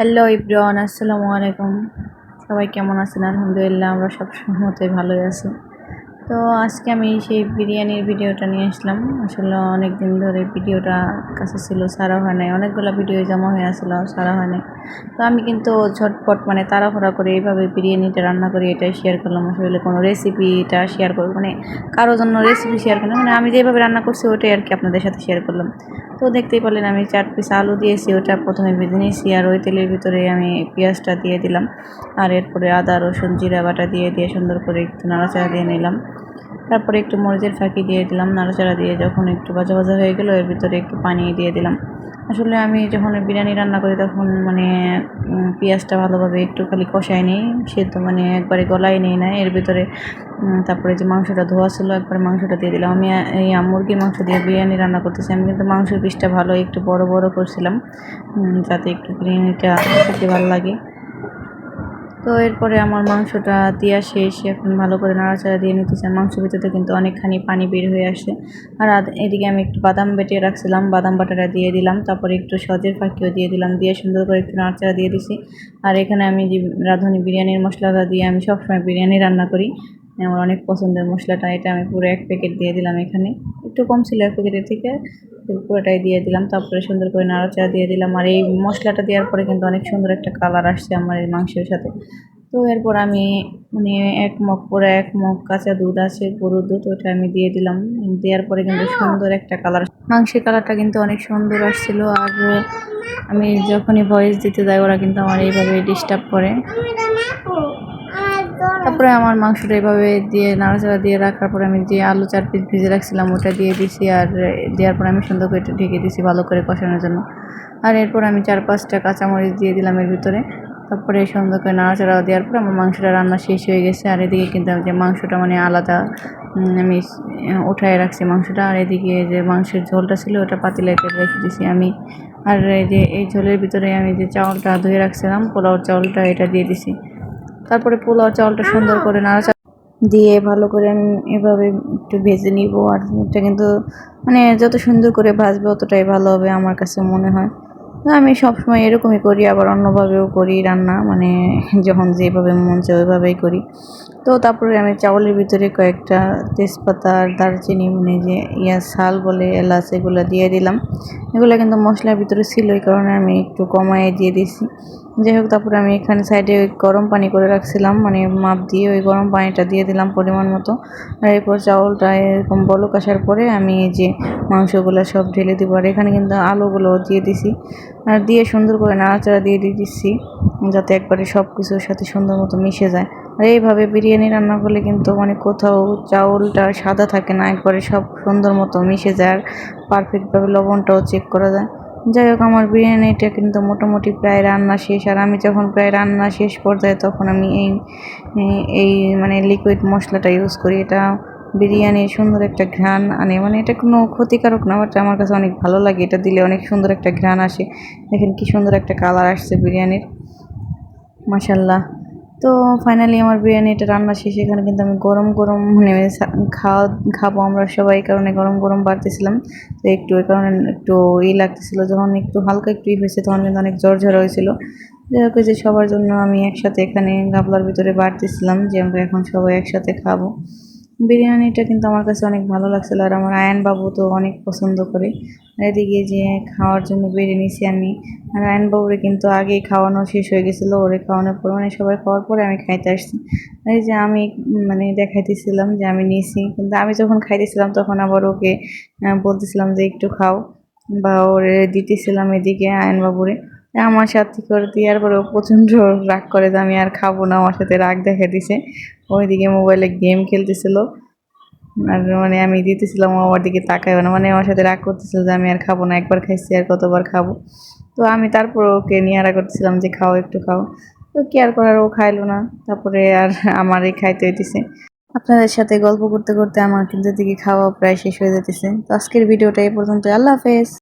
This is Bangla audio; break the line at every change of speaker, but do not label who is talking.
হ্যালো ইব্রান, আসসালামু আলাইকুম। সবাই কেমন আছেন? আলহামদুলিল্লাহ, আমরা সব মতোই ভালোই আছি। তো আজকে আমি সেই বিরিয়ানির ভিডিওটা নিয়ে আসলাম। আসলে অনেক দিন ধরে ভিডিওটা কাছে ছিল, ছাড়া হয় নাই। অনেকগুলো ভিডিও জমা হয়ে আসলো, ছাড়া হয় নাই। তো আমি কিন্তু ঝটপট তাড়াহুড়া করে এইভাবে বিরিয়ানিটা রান্না করি, এটাই শেয়ার করলাম। আসলে কোনো রেসিপিটা শেয়ার করবো কারোর জন্য রেসিপি শেয়ার করলাম, আমি যেভাবে রান্না করছি ওটাই আর কি আপনাদের সাথে শেয়ার করলাম। তো দেখতেই পেলেন আমি 4 পিস আলু দিয়েছি, ওটা প্রথমে ভেজে নিয়েছি। আর ওই তেলের ভিতরে আমি পেঁয়াজটা দিয়ে দিলাম। আর এরপরে আদা রসুন জিরা বাটা দিয়ে সুন্দর করে একটু নাড়াচাড়া দিয়ে নিলাম। তারপরে একটু মরিচের ফাঁকি দিয়ে দিলাম। নাড়াচাড়া দিয়ে যখন একটু ভাজা ভাজা হয়ে গেল, এর ভিতরে একটু পানি দিয়ে দিলাম। আসলে আমি যখন বিরিয়ানি রান্না করি তখন পেঁয়াজটা ভালোভাবে একটু খালি কষাই নিই, সেদ্ধ একবারে গলাই নিই না। এর ভিতরে তারপরে যে মাংসটা ধোয়া ছিল একবারে মাংসটা দিয়ে দিলাম। আমি এই মুরগির মাংস দিয়ে বিরিয়ানি রান্না করতেছি। আমি কিন্তু মাংসের পিসটা ভালো একটু বড় বড় করছিলাম, যাতে একটু বিরিয়ানিটা খেতে ভালো লাগে। তো এরপরে আমার মাংসটা দেওয়া শেষ। এখন ভালো করে নাড়াচাড়া দিয়ে নিতেছি। মাংসের ভিতরে কিন্তু অনেকখানি পানি বের হয়ে আসছে। আর এদিকে আমি একটু বাদাম বেটে রাখছিলাম, বাদাম বাটাটা দিয়ে দিলাম। তারপরে একটু সজের ফাঁকিও দিয়ে দিলাম, দিয়ে সুন্দর করে একটু নাড়াচাড়া দিয়ে দিছি। আর এখানে আমি যে রাঁধুনি বিরিয়ানির মশলাটা দিয়ে আমি সবসময় বিরিয়ানি রান্না করি, আমার অনেক পছন্দের মশলাটা। এটা আমি পুরো 1 প্যাকেট দিয়ে দিলাম। এখানে একটু কম ছিল 1 প্যাকেটের থেকে, পুরোটাই দিয়ে দিলাম। তারপরে সুন্দর করে নাড়াচাড়া দিয়ে দিলাম। আর এই মশলাটা দেওয়ার পরে কিন্তু অনেক সুন্দর একটা কালার আসছে আমার এই মাংসের সাথে। তো এরপর আমি 1 মগ কাঁচা দুধ আছে, গরুর দুধ, ওটা আমি দিয়ে দিলাম। দেওয়ার পরে কিন্তু সুন্দর একটা কালার, মাংসের কালারটা কিন্তু অনেক সুন্দর আসছিল। আর আমি যখনই ভয়েস দিতে যাই ওরা কিন্তু আমার এইভাবে ডিস্টার্ব করে। তারপরে আমার মাংসটা এভাবে দিয়ে নাড়াচাড়া দিয়ে রাখার পরে আমি যে আলু 4 পিস ভেজে রাখছিলাম ওটা দিয়ে দিছি। আর দেওয়ার পরে আমি সুন্দর করে একটু ঢেকে দিছি ভালো করে কষানোর জন্য। আর এরপর আমি 4-5টা কাঁচামরিচ দিয়ে দিলাম এর ভিতরে। তারপরে সুন্দর করে নাড়াচাড়া দেওয়ার পর আমার মাংসটা রান্না শেষ হয়ে গেছে। আর এদিকে কিন্তু যে মাংসটা আলাদা আমি উঠায় রাখছি মাংসটা। আর এদিকে যে মাংসের ঝোলটা ছিল ওটা পাতিলাতে রেখে দিছি আমি। আর এই ঝোলের ভিতরে আমি যে চাউলটা ধুয়ে রাখছিলাম, পোলাও চাউলটা, এটা দিয়ে দিছি। তারপরে পোলাও চাউলটা সুন্দর করে নাড়াচাড়া দিয়ে ভালো করে আমি এভাবে একটু ভেজে নিব। আর এটা কিন্তু যত সুন্দর করে ভাজবে অতটাই ভালো হবে আমার কাছে মনে হয়। আমি সবসময় এরকমই করি, আবার অন্যভাবেও করি রান্না, যখন যেভাবে মন চায় ওইভাবেই করি। তো তারপরে আমি চাউলের ভিতরে কয়েকটা তেজপাতা আর দারচিনি যে শাল বলে এলাচ, এগুলো দিয়ে দিলাম। এগুলো কিন্তু মশলার ভিতরে ছিল, এই কারণে আমি একটু কমায় দিয়ে দিছি। যাই হোক, তারপরে আমি এখানে সাইডে গরম পানি করে রাখছিলাম, মাপ দিয়ে ওই গরম পানিটা দিয়ে দিলাম পরিমাণ মতো। আর এরপর চাউলটা এরকম বলক আসার পরে আমি এই যে মাংসগুলো সব ঢেলে দিব। আর এখানে কিন্তু আলুগুলো দিয়ে দিছি। আর দিয়ে সুন্দর করে নাড়াচাড়া দিয়ে দিচ্ছি, যাতে একবারে সব কিছুর সাথে সুন্দর মতো মিশে যায়। আর এইভাবে বিরিয়ানি রান্না করলে কিন্তু কোথাও চাউলটা সাদা থাকে না, একবারে সব সুন্দর মতো মিশে যায়। আর পারফেক্টভাবে লবণটাও চেক করা যায়। যাই হোক, আমার বিরিয়ানিটা কিন্তু মোটামুটি প্রায় রান্না শেষ। আর আমি যখন প্রায় রান্না শেষ পর্যায়ে তখন আমি এই লিকুইড মশলাটা ইউজ করি। এটা বিরিয়ানির সুন্দর একটা ঘ্রাণ আনে, এটা কোনো ক্ষতিকারক না, বাট আমার কাছে অনেক ভালো লাগে। এটা দিলে অনেক সুন্দর একটা ঘ্রাণ আসে। দেখেন কি সুন্দর একটা কালার আসছে বিরিয়ানির, মাশাল্লাহ। তো ফাইনালি আমার বিরিয়ানিটা রান্না শেষ। এখানে কিন্তু আমি গরম গরম খাবো আমরা সবাই, কারণে গরম গরম বাড়তেছিলাম। তো একটু ওই কারণে একটু লাগতেছিল। যখন একটু হালকা একটু হয়েছে তখন কিন্তু অনেক জ্বর হয়েছিল। যাই হোক, যে সবার জন্য আমি একসাথে এখানে গামলার ভিতরে বাড়তেছিলাম যে আমরা এখন সবাই একসাথে খাবো। বিরিয়ানিটা কিন্তু আমার কাছে অনেক ভালো লাগছিল। আর আমার আয়ান বাবু তো অনেক পছন্দ করে। এদিকে যে খাওয়ার জন্য বেরিয়ে নিছি আমি। আর আয়ান বাবুরে কিন্তু আগেই খাওয়ানো শেষ হয়ে গেছিলো। ওরে খাওয়ানোর পর সবাই খাওয়ার পরে আমি খাইতে আসছি। এই যে আমি দেখাইতেছিলাম যে আমি নিয়েছি, কিন্তু আমি যখন খাইতেছিলাম তখন আবার ওকে বলতেছিলাম যে একটু খাও, বা ওরে দিতেছিলাম এদিকে আয়ান বাবুরে। আমার সাথে করে দেওয়ার পরে ও প্রচণ্ড রাগ করে যে আমি আর খাবো না, আমার সাথে রাগ দেখা দিছে। ওইদিকে মোবাইলে গেম খেলতেছিল। আর আমি দিতেছিলাম, ও আমার দিকে তাকায় না, আমার সাথে রাগ করতেছিল যে আমি আর খাবো না, একবার খাইছি আর কতবার খাবো। তো আমি তারপর ওকে নিয়ে রাগ করতেছিলাম যে খাও, একটু খাও। তো কি আর করার, ও খাইলো না। তারপরে আর আমারই খাইতে হইতেছে। আপনাদের সাথে গল্প করতে করতে আমার কিন্তু দিকে খাওয়া প্রায় শেষ হয়ে যেতেছে। তো আজকের ভিডিওটা এই পর্যন্ত। আল্লাহ হাফেজ।